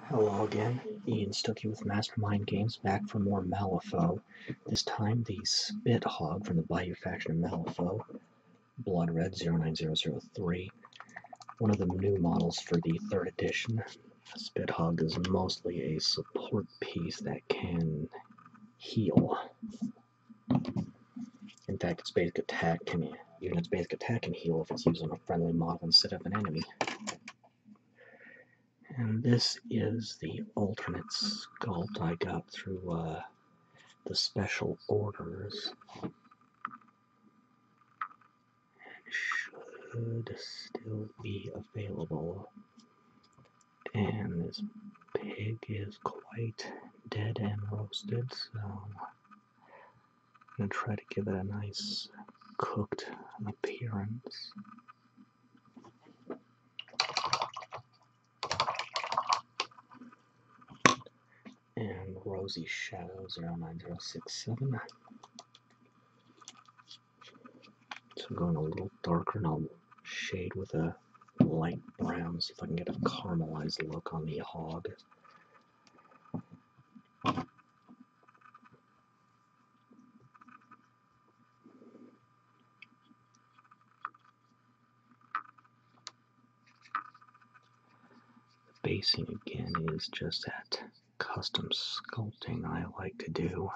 Hello again, Ian Stuckey with Mastermind Games, back for more Malifaux. This time the Spit Hog from the Bayou faction of Malifaux, Blood Red 09003. One of the new models for the 3rd edition. The Spit Hog is mostly a support piece that can heal. In fact, its basic attack can heal if it's used on a friendly model instead of an enemy. And this is the alternate sculpt I got through the special orders. It should still be available. And this pig is quite dead and roasted, so I'm going to try to give it a nice cooked appearance. And Rosy Shadow 09067. So I'm going a little darker, and I'll shade with a light brown, see if I can get a caramelized look on the hog. The basing again is just that custom sculpting I like to do.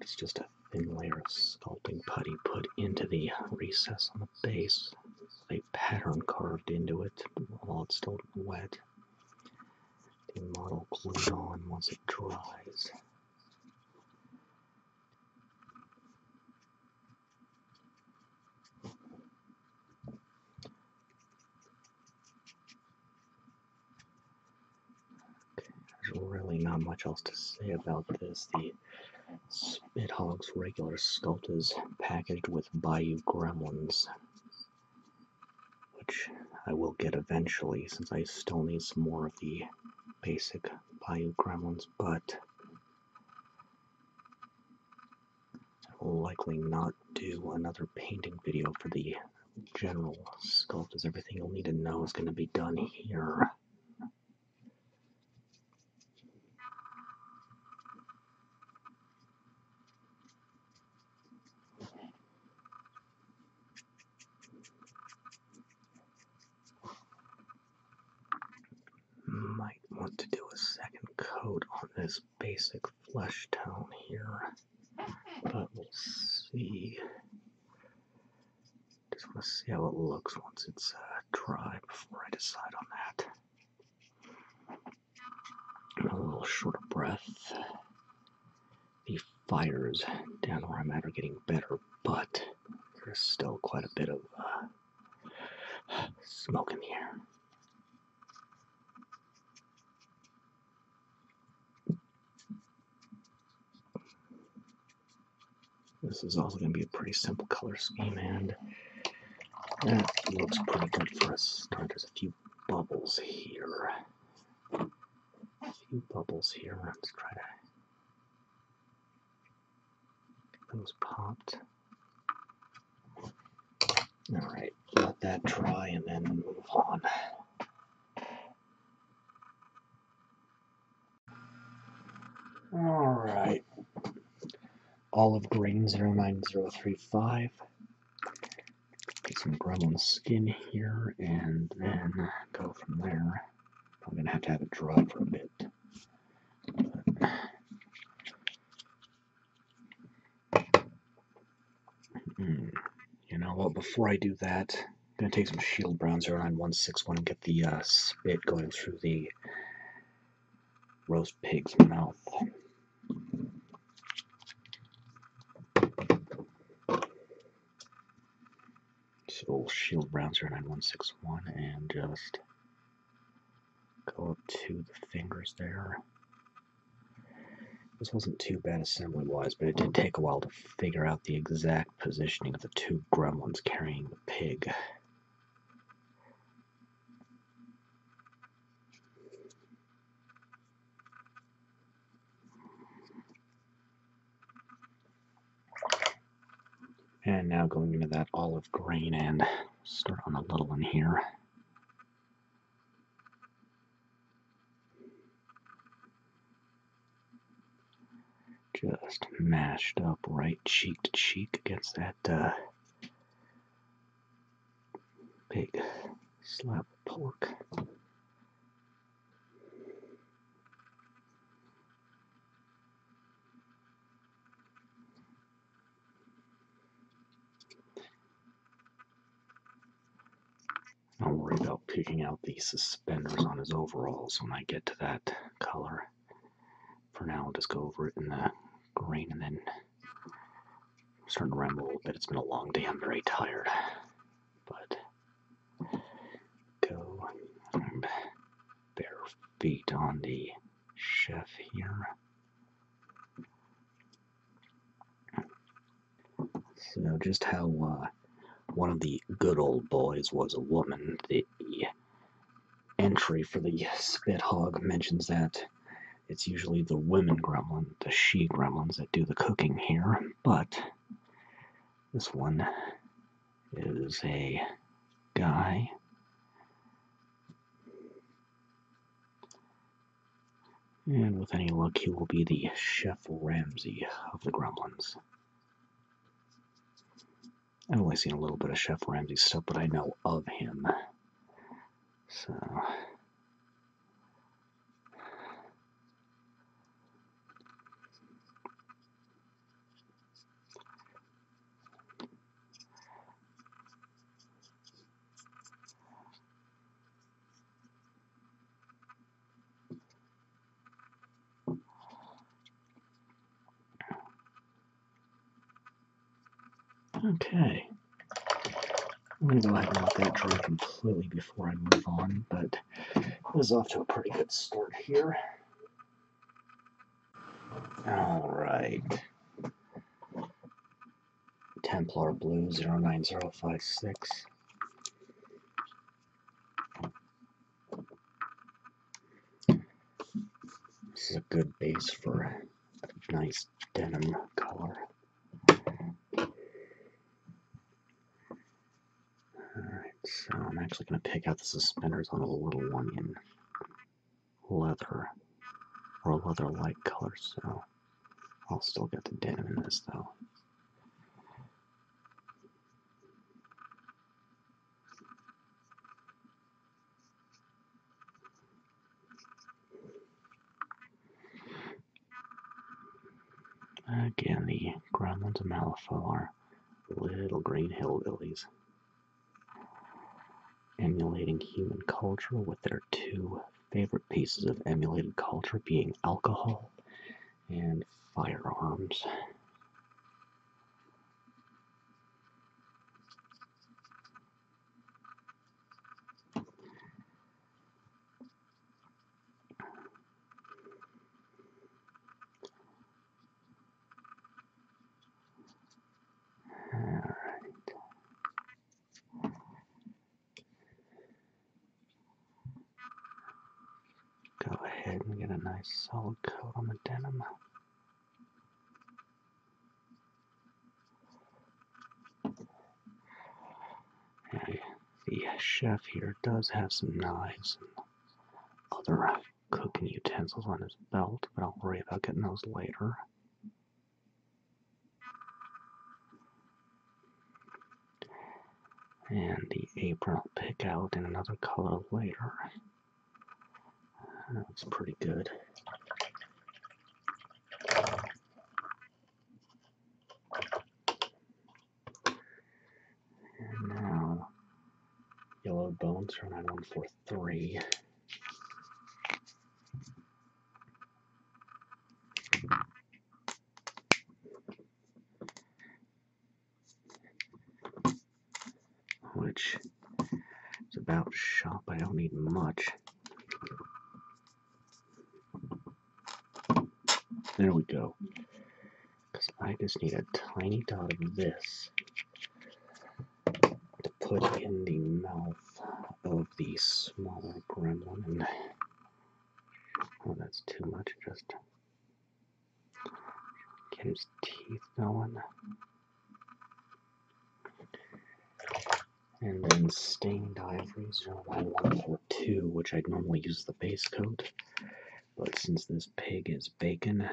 It's just a thin layer of sculpting putty put into the recess on the base, a pattern carved into it while it's still wet. The model glued on once it dries. Okay, there's really not much else to say about this. The Spit Hog's regular sculpt is packaged with Bayou gremlins, which I will get eventually since I still need some more of the basic Bayou gremlins, but I will likely not do another painting video for the general sculpt, as everything you'll need to know is going to be done here. Might want to do a second coat on this basic flesh tone here, but we'll see. Just want to see how it looks once it's dry before I decide on that. A little short of breath. The fires down where I'm at are getting better, but there's still quite a bit of smoke in the air. This is also going to be a pretty simple color scheme, and that looks pretty good for a start. There's a few bubbles here. Let's try to get those popped. Alright, let that dry and then move on. Alright. Olive green 09035. Get some gremlin skin here and then go from there. I'm going to have it dry for a bit. You know what, before I do that, I'm going to take some Shield Brown 09161 and get the spit going through the roast pig's mouth. So Shield Brown 09161 and just go up to the fingers there. This wasn't too bad assembly-wise, but it did take a while to figure out the exact positioning of the two gremlins carrying the pig. And now going into that olive green and Start on a little one here. Just mashed up right cheek to cheek against that big slab of pork. Don't worry about picking out the suspenders on his overalls when I get to that color. For now, I'll just go over it in the green and then I'm starting to ramble a little bit. It's been a long day. I'm very tired. But go and bare feet on the chef here. So just how one of the good old boys was a woman, the entry for the Spit Hog mentions that it's usually the women gremlin, the she-gremlins that do the cooking here, but this one is a guy. And with any luck, he will be the Chef Ramsay of the gremlins. I've only seen a little bit of Chef Ramsay stuff, but I know of him. So... Okay, I'm going to go ahead and let that dry completely before I move on, but it was off to a pretty good start here. Alright. Templar Blue 09056. This is a good base for a nice denim color. Alright, so I'm actually going to pick out the suspenders on a little one in leather, or a leather-like color, so I'll still get the denim in this though. Again, the gremlins of Malifaux are little green hillbillies, emulating human culture with their two favorite pieces of emulated culture being alcohol and firearms. Go ahead and get a nice solid coat on the denim. And the chef here does have some knives and other cooking utensils on his belt, but I'll worry about getting those later. And the apron I'll pick out in another color later. That looks pretty good. And now, yellow bones from 9143. Which is about shop. I don't need much. There we go. Because I just need a tiny dot of this to put in the mouth of the smaller gremlin. And oh, that's too much. Just get his teeth going. And then stained ivory 09142, which I'd normally use the base coat, but since this pig is bacon,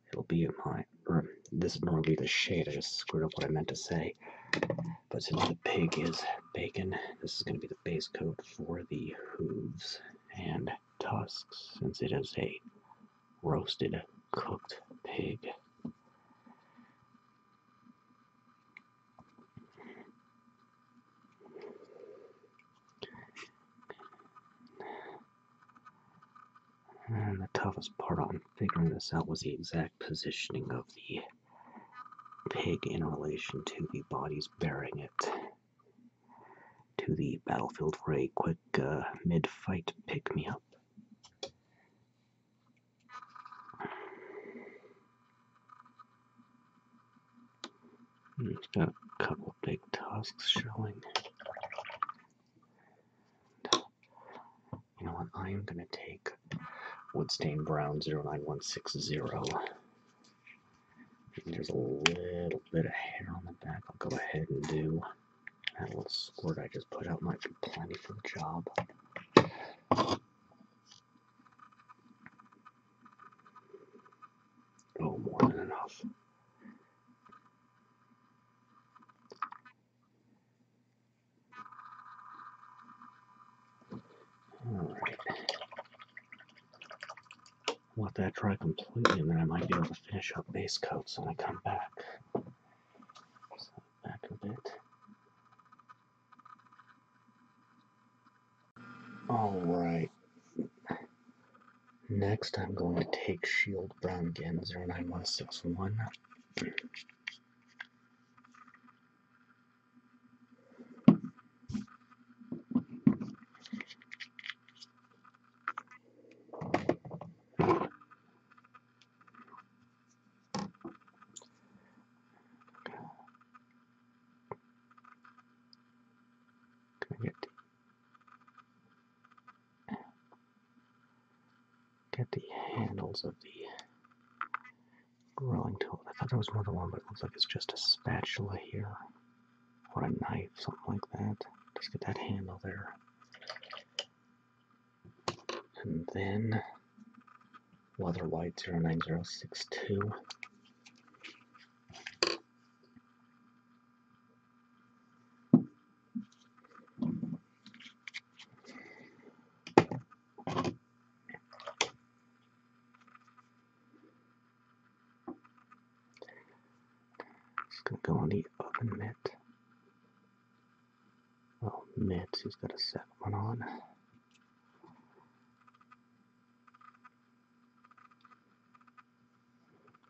it'll be at my, or this would normally be the shade, I just screwed up what I meant to say. But since the pig is bacon, this is going to be the base coat for the hooves and tusks, since it is a roasted, cooked pig. And the toughest part on figuring this out was the exact positioning of the pig in relation to the bodies bearing it to the battlefield for a quick mid-fight pick-me-up. It's got a couple big tusks showing. You know what, I am going to take Woodstain Brown 09160. There's a little bit of hair on the back. I'll go ahead and do that little squirt I just put out. Might be plenty for the job. Oh, more than enough. Alright. Let that dry completely, and then I might be able to finish up base coats when I come back. So back a bit. Alright. Next, I'm going to take Shield Brown again, 09161. Get the handles of the grilling tool. I thought there was more than one, but it looks like it's just a spatula here, or a knife, something like that. Just get that handle there. And then Leather White 09062. It's going to go on the oven mitt. Well, mitts, he's got a second one on.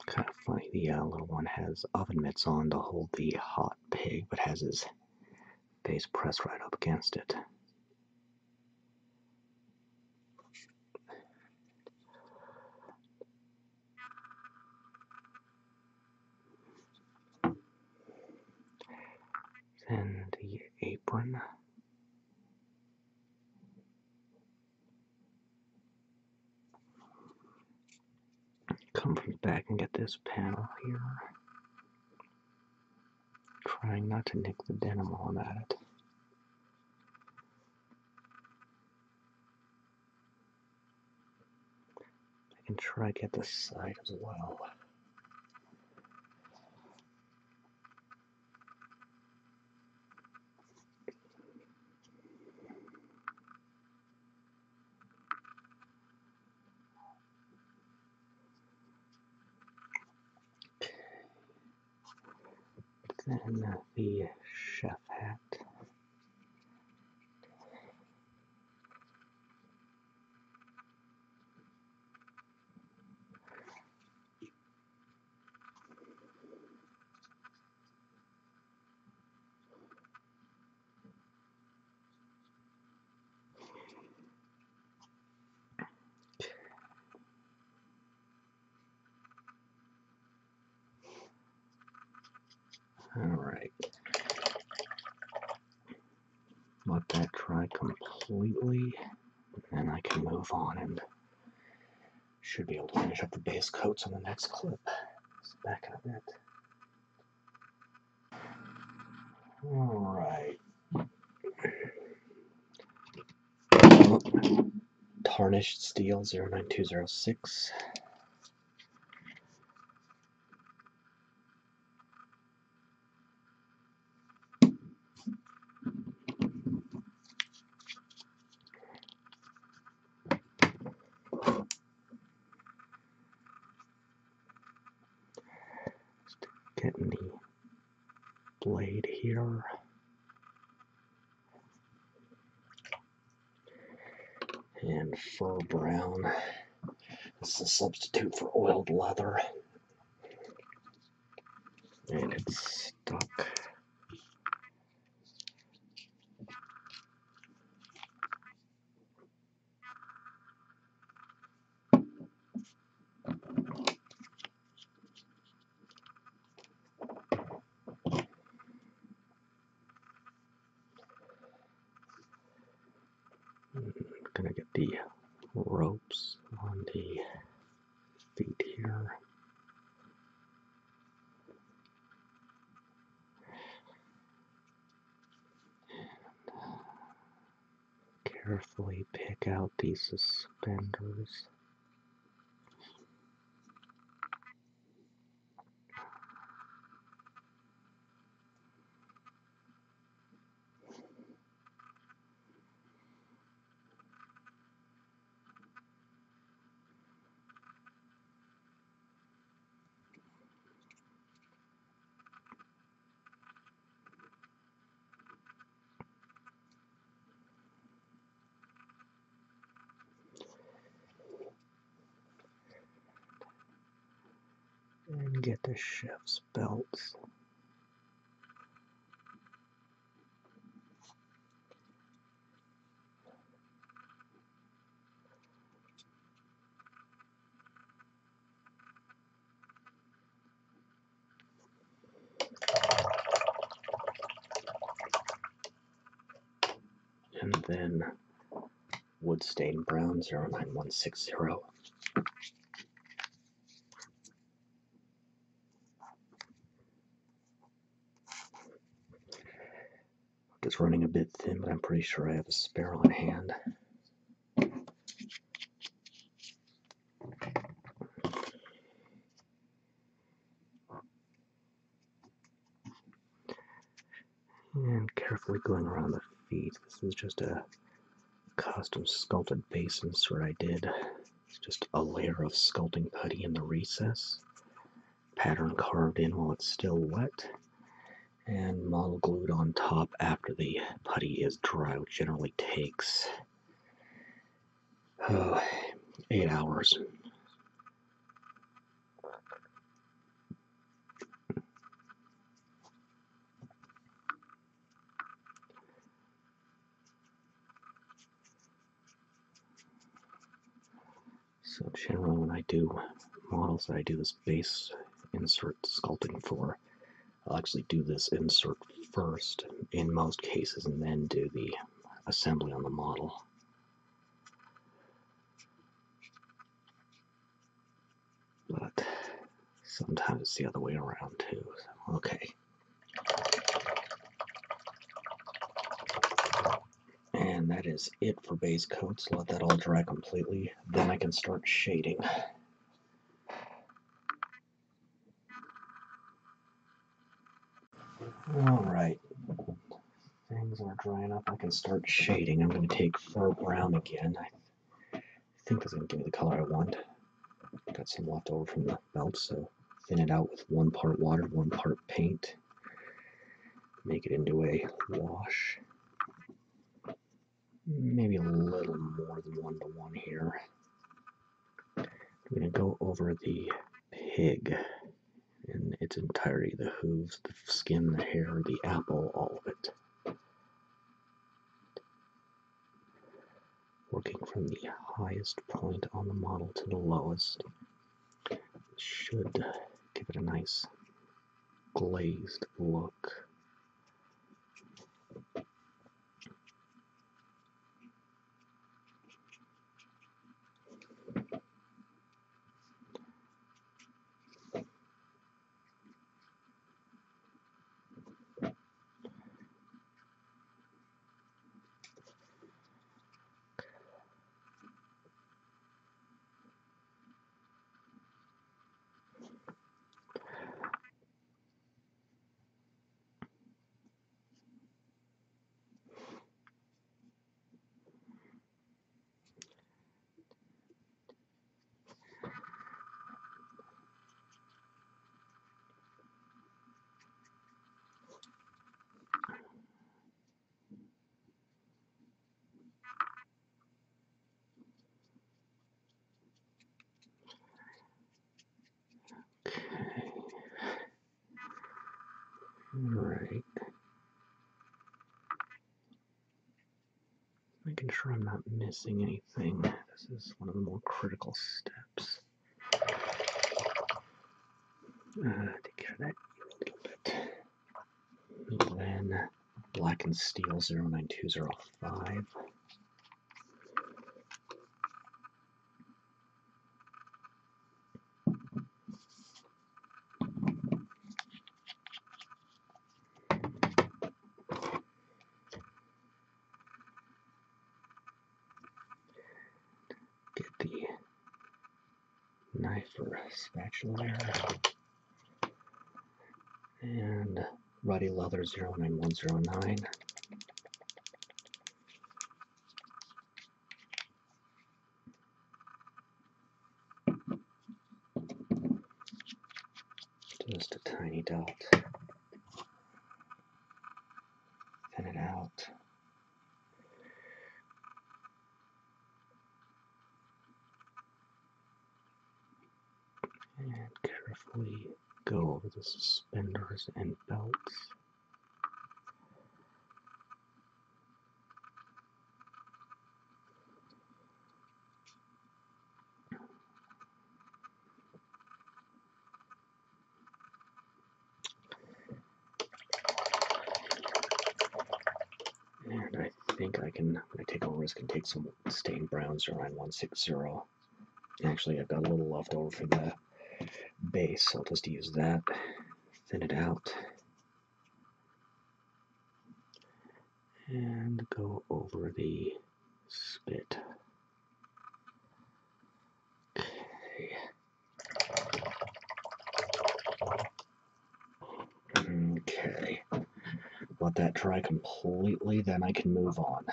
Kind of funny, the little one has oven mitts on to hold the hot pig, but has his face pressed right up against it. Then the apron. Come from the back and get this panel here. Trying not to nick the denim while I'm at it. I can try to get this side as well. Then the chef hat. Alright. Let that dry completely, and then I can move on and should be able to finish up the base coats on the next clip. So back in a bit. Alright. Tarnished steel 09206. Getting the blade here. And fur brown. This is a substitute for oiled leather. And it's stuck. I'm gonna get the ropes on the feet here. Carefully pick out these suspenders. And get the chef's belts. And then Woodstain brown 09160. It's running a bit thin, but I'm pretty sure I have a spare on hand. And carefully going around the feet. This is just a custom sculpted base insert I did. It's just a layer of sculpting putty in the recess. Pattern carved in while it's still wet. And model glued on top after the putty is dry, which generally takes 8 hours. So generally when I do models that I do this base insert sculpting for, I'll actually do this insert first in most cases and then do the assembly on the model. But sometimes it's the other way around too. So, okay. And that is it for base coats. Let that all dry completely. Then I can start shading. Alright. Things are drying up. I can start shading. I'm going to take fur brown again. I think that's going to give me the color I want. Got some left over from the belt, so thin it out with 1 part water, 1 part paint. Make it into a wash. Maybe a little more than 1-to-1 here. I'm going to go over the pig in its entirety, the hooves, the skin, the hair, the apple, all of it. Working from the highest point on the model to the lowest. Should give it a nice glazed look. Alright. Making sure I'm not missing anything. This is one of the more critical steps. Take care of that a little bit. And then Blackened Steel 09205. Get the knife or spatula there. And Ruddy Leather 09109. Just a tiny dot. Thin it out. And carefully go over the suspenders and belts. And I think I'm going to take a risk and take some stained brown 09160. Actually, I've got a little left over for the base, so I'll just use that. Thin it out. And go over the spit. Okay. Let that dry completely, then I can move on.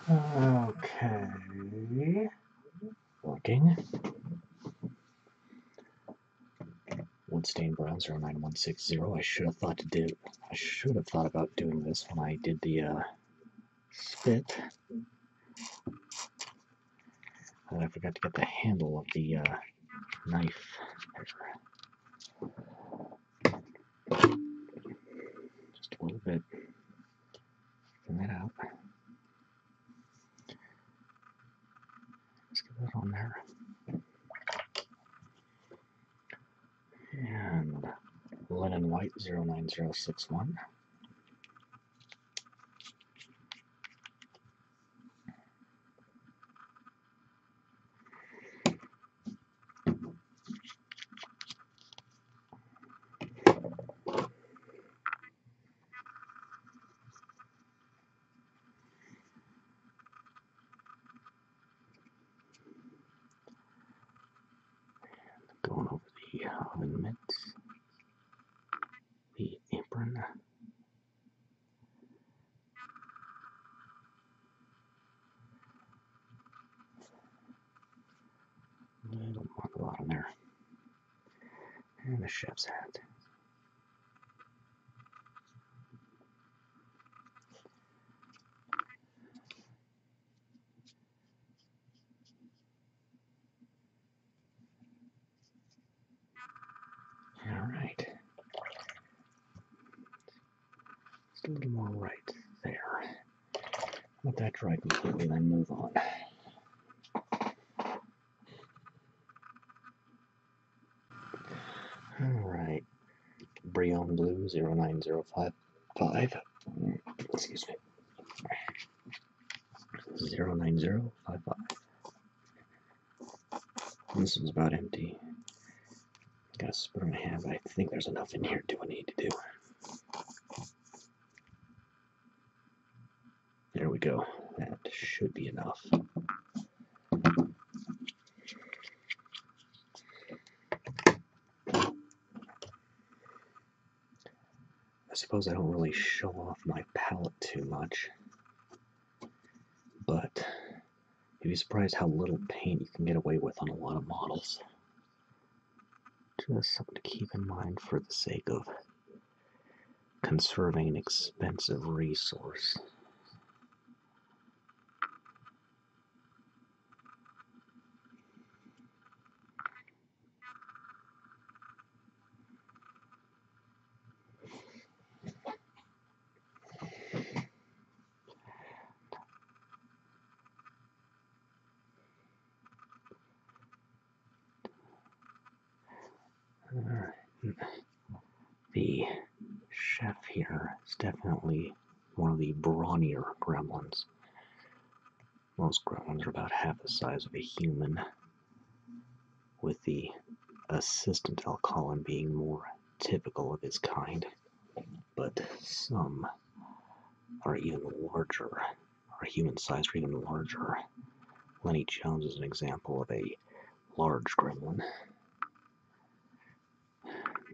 Okay. Working. Woodstain Brown 09160. I should have thought about doing this when I did the spit. I forgot to get the handle of the knife. Just a little bit. Thin that out. Let's get that on there. And Linen White 09061. Going over the oven mitts, the apron, a little on the bottom there, and the chef's hat. Alright. Just a little more right there. Let that dry completely, then move on. Alright. Breonne Blue 09055. Excuse me. 09055. This one's about empty. Got a spit in my hand, but I think there's enough in here to do what I need to do. There we go. That should be enough. I suppose I don't really show off my palette too much, but you'd be surprised how little paint you can get away with on a lot of models. Just something to keep in mind for the sake of conserving an expensive resource. here is definitely one of the brawnier gremlins. Most gremlins are about half the size of a human, with the assistant, I'll call him, being more typical of his kind. But some are even larger, or human-sized or even larger. Lenny Jones is an example of a large gremlin.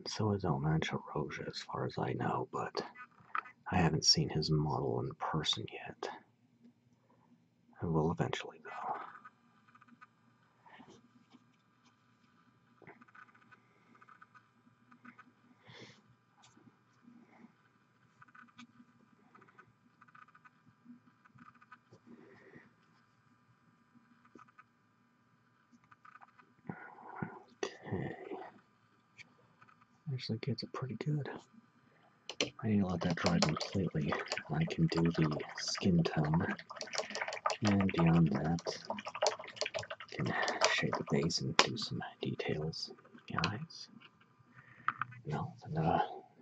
So is Elmancha Roja, as far as I know, but I haven't seen his model in person yet. I will eventually, though. Okay. Actually gets it pretty good. I need to let that dry completely. I can do the skin tone, and beyond that, I can shade the base and do some details in the eyes. No, and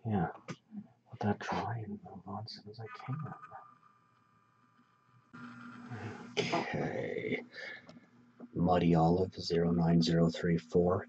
yeah, let that dry and move on as soon as I can. Okay. Muddy Olive 09034.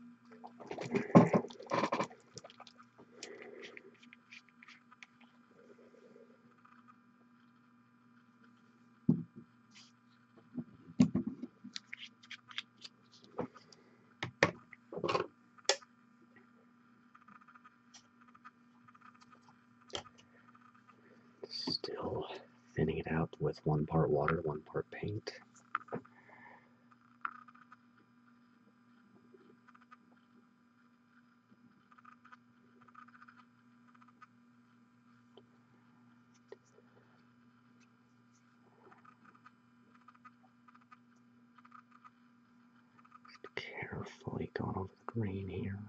Still thinning it out with 1 part water, 1 part paint. Carefully going over the green here.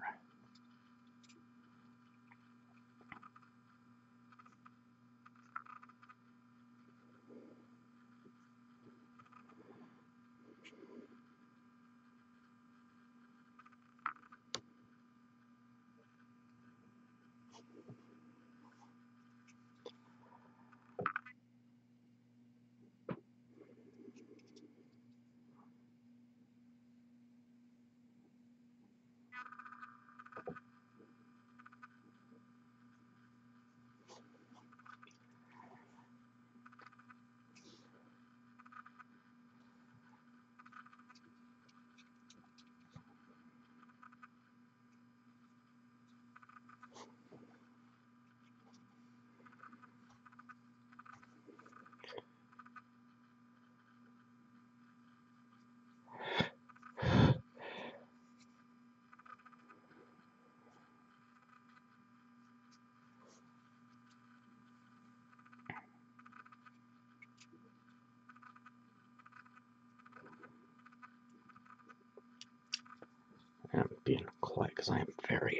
I'm being quiet because I am very,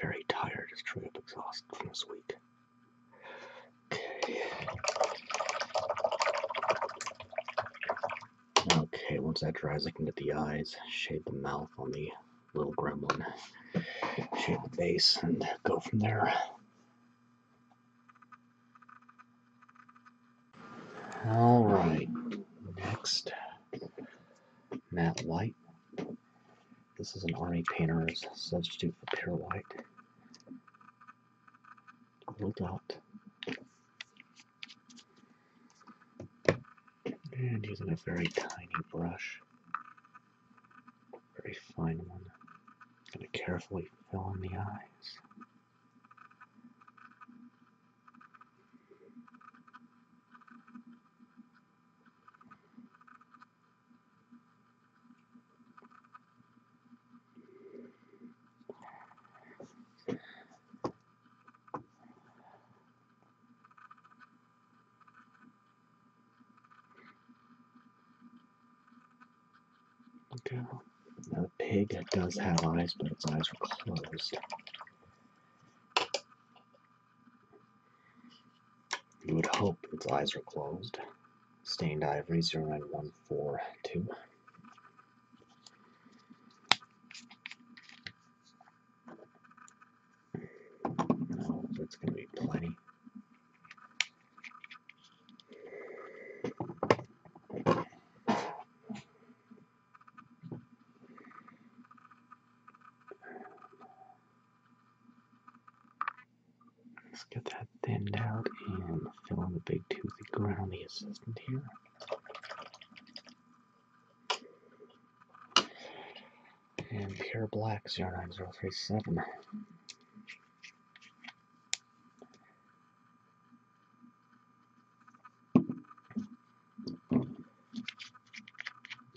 very tired, just truly exhausted from this week. Okay. Okay, once that dries, I can get the eyes, shade the mouth on the little gremlin, shade the base, and go from there. Alright, next, matte white. This is an army painter's substitute for pure white. Little dot. And using a very tiny brush, very fine one. Going to carefully fill in the eyes. Okay. Now the pig does have eyes, but its eyes are closed. You would hope its eyes are closed. Stained Ivory 09142. No, it's going to be plenty. Get that thinned out and fill in the big toothy grin on the assistant here. And pure black 09037.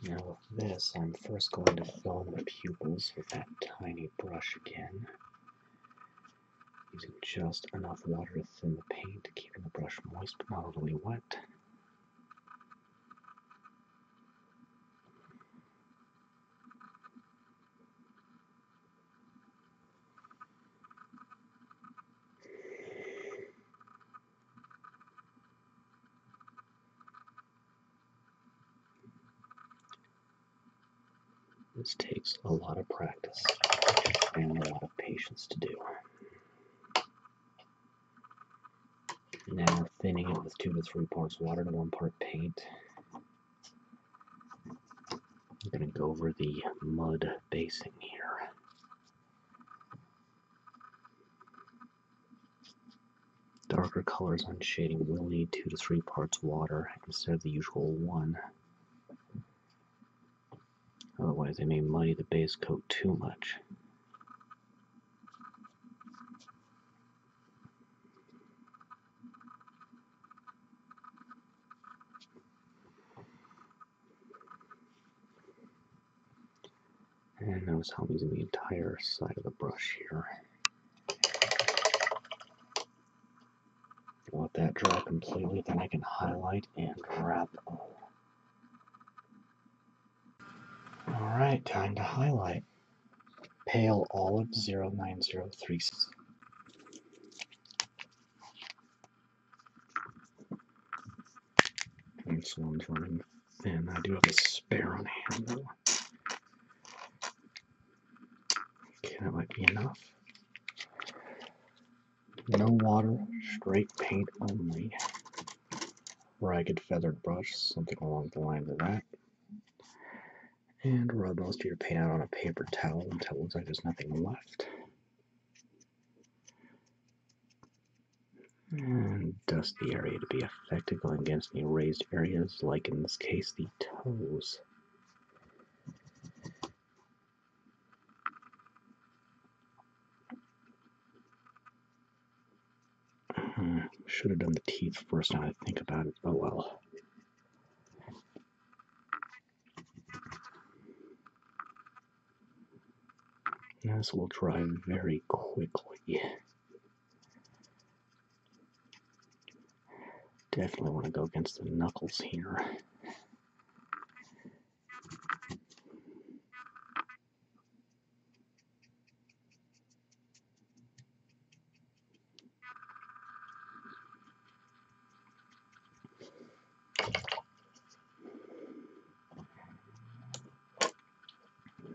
Now with this, I'm first going to fill in the pupils with that tiny brush again, using just enough water to thin the paint, keeping the brush moist but not overly wet. This takes a lot of practice and a lot of patience to do. Now thinning it with 2 to 3 parts water to 1 part paint. I'm going to go over the mud basing here. Darker colors on shading will need 2 to 3 parts water instead of the usual 1. Otherwise they may muddy the base coat too much. And notice how I'm using the entire side of the brush here. Let that dry completely, then I can highlight and wrap up. Alright, time to highlight. Pale Olive 0903. This one's running thin. I do have a spare on hand though. Okay, that might be enough. No water, straight paint only. Ragged feathered brush, something along the lines of that. And rub most of your paint out on a paper towel until it looks like there's nothing left. And dust the area to be effective, going against any raised areas, like in this case the toes. Should have done the teeth first, now I think about it. Oh well. This will dry very quickly. Definitely want to go against the knuckles here.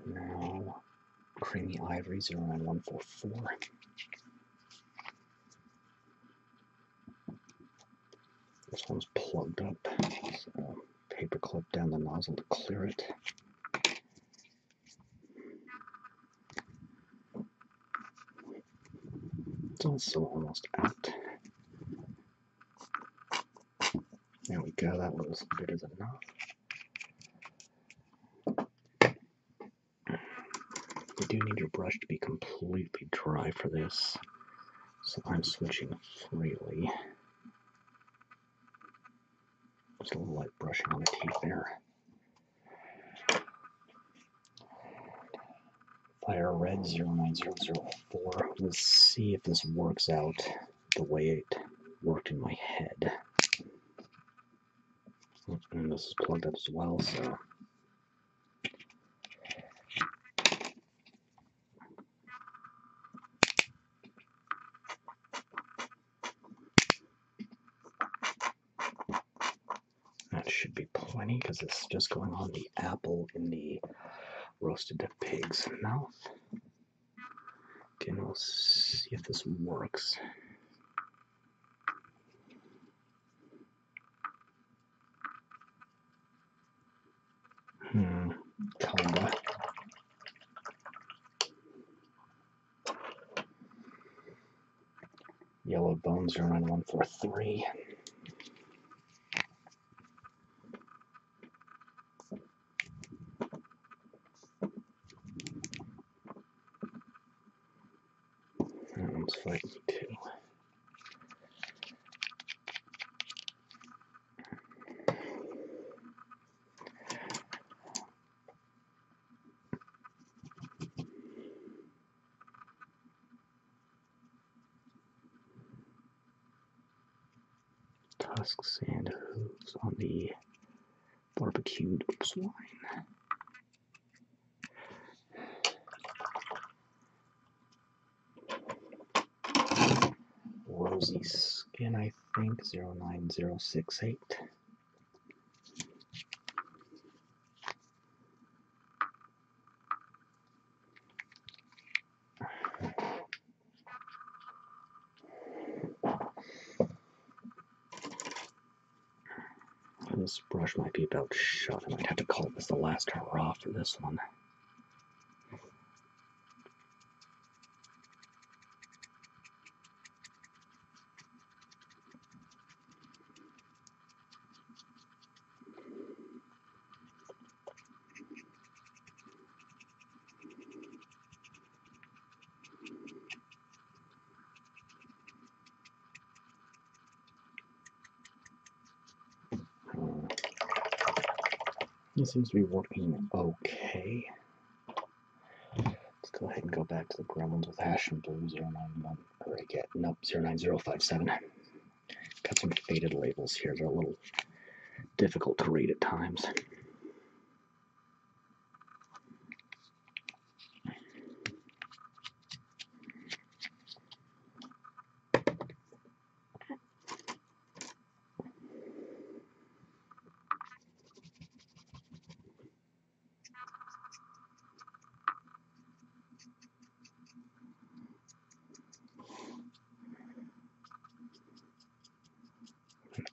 Now, Creamy Ivory 09144. This one's plugged up, so paper clip down the nozzle to clear it. It's also almost out. There we go, that little bit is enough. You do need your brush to be completely dry for this, so I'm switching freely. Just a little light brushing on the teeth there. Fire Red 09004. We'll see if this works out the way it worked in my head. And this is plugged up as well, so. That should be plenty because it's just going on the apple in the roasted pig's mouth. Again, we'll see if this works. Kinda. Yellow Bone 09143. That one's fighting too. Tusks and hooves on the barbecued swine. Rosy skin, I think, 09068. This brush might be about shut. I might have to call this the last hurrah for this one. This seems to be working okay. Let's go ahead and go back to the gremlins with Ashen Blue 091, or again, nope, 09057. Got some faded labels here. They're a little difficult to read at times.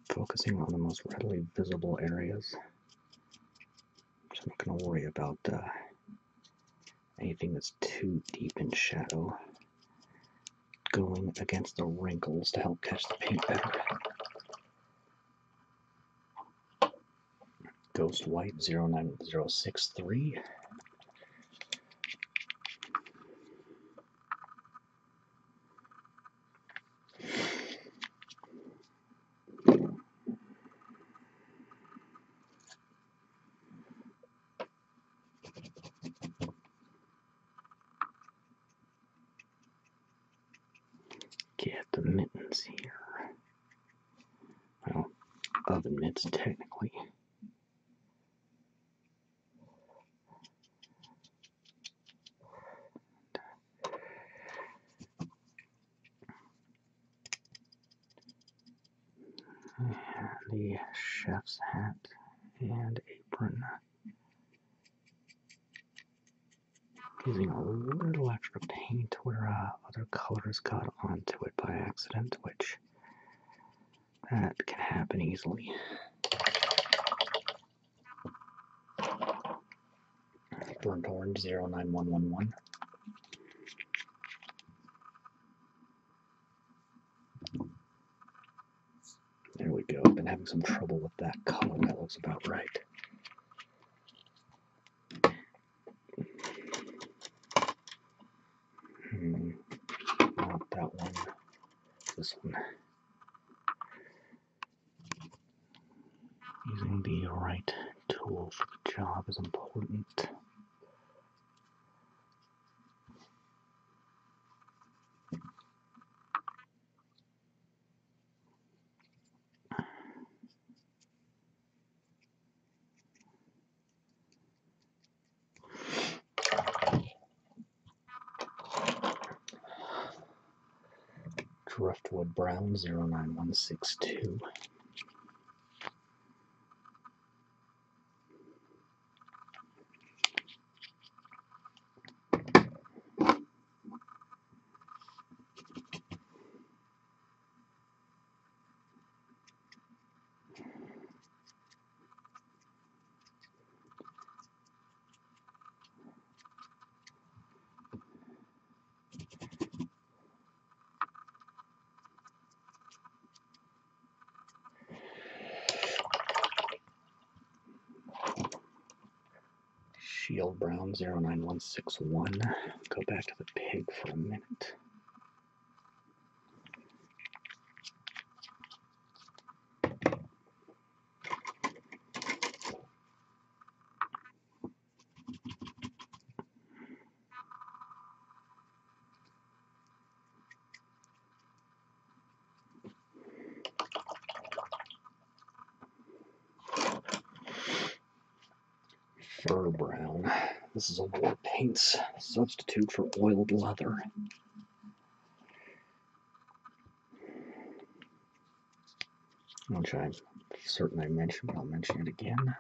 Focusing on the most readily visible areas. So I'm not going to worry about anything that's too deep in shadow. Going against the wrinkles to help catch the paint better. Ghost White 09063. Get the mittens here. Well, oven mitts technically. And the chef's hat and apron. Using a little extra paint where other colors got onto it by accident, which that can happen easily. Burnt orange 09111. There we go. I've been having some trouble with that color. That looks about right. Not that one. This one. Using the right tool for the job is important. Driftwood Brown 09162. Shield Brown 09161. Go back to the pig for a minute. Fur Brown. This is a Warpaints substitute for oiled leather. Which I'm certain I mentioned, but I'll mention it again.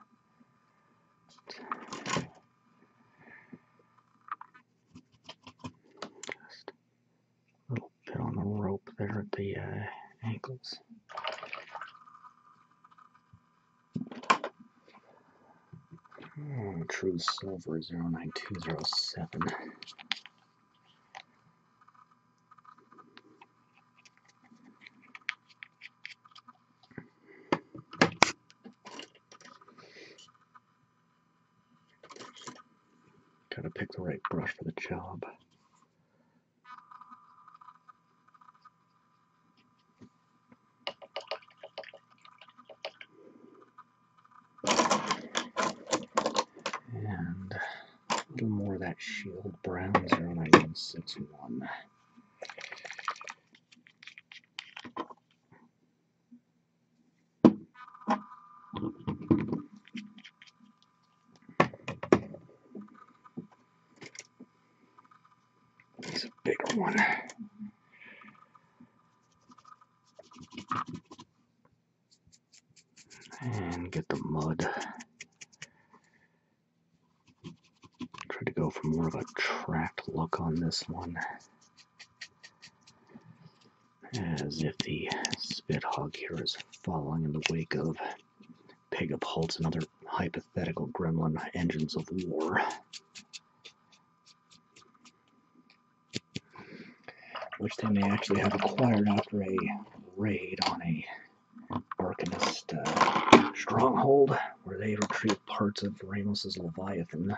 Just a little bit on the rope there at the ankles. True Silver 09207. Gotta pick the right brush for the job. And a little more of that Shield Brown 09161. It's a bigger one. And get the mud. Try to go for more of a tracked look on this one. As if the Spit Hog here is following in the wake of Pig Upholds and other hypothetical gremlin engines of war. Which they may actually have acquired after a raid on a Arcanist stronghold, where they retrieved parts of Ramos's Leviathan.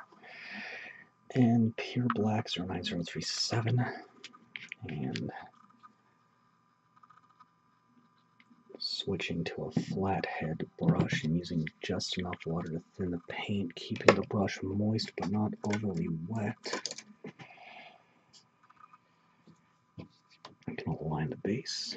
And Pure Black 09037. And switching to a flathead brush and using just enough water to thin the paint, keeping the brush moist but not overly wet. I can align the base.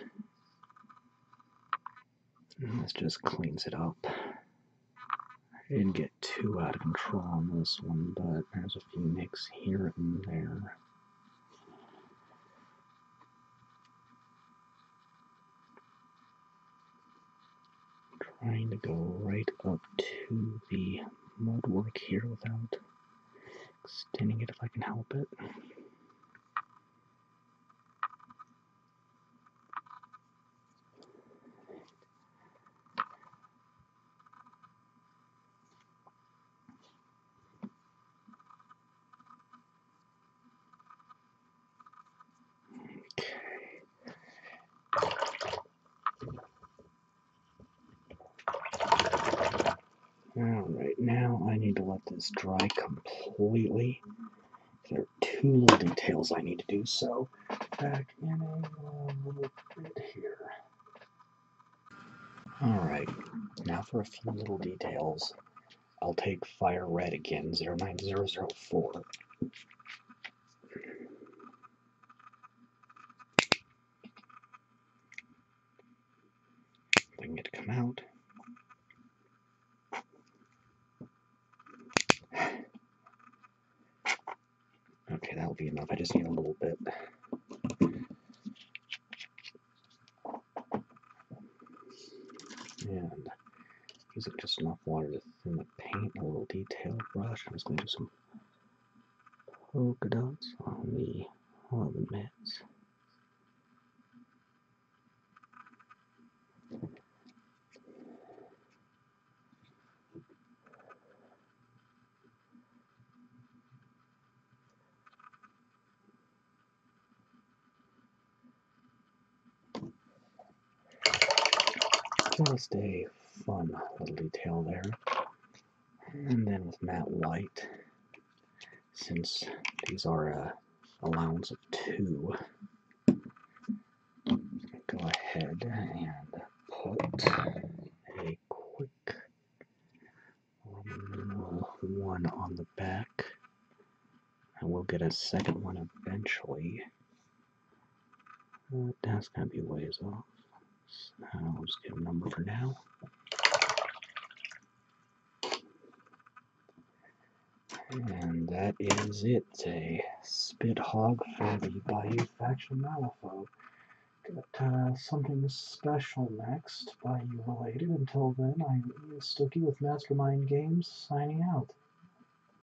And this just cleans it up. I didn't get too out of control on this one, but there's a few nicks here and there. Trying to go right up to the mud work here without extending it if I can help it. Alright, now I need to let this dry completely. There are two little details I need to do, so back in a little bit here. Alright, now for a few little details. I'll take Fire Red again, 09004. If I can get it to come out. Okay, that'll be enough. I just need a little bit. And using just enough water to thin the paint, a little detail brush. I'm just going to do some polka dots on the mitts. Just a fun little detail there. And then with matte white, since these are allowance of 2, go ahead and put a quick little 1 on the back, and we'll get a second one eventually. That's going to be ways off, so I'll just get a number for now. And that is it, a Spit Hog for the Bayou faction Malifaux. Got something special next, Bayou related. Until then, I'm Stooky with Mastermind Games, signing out.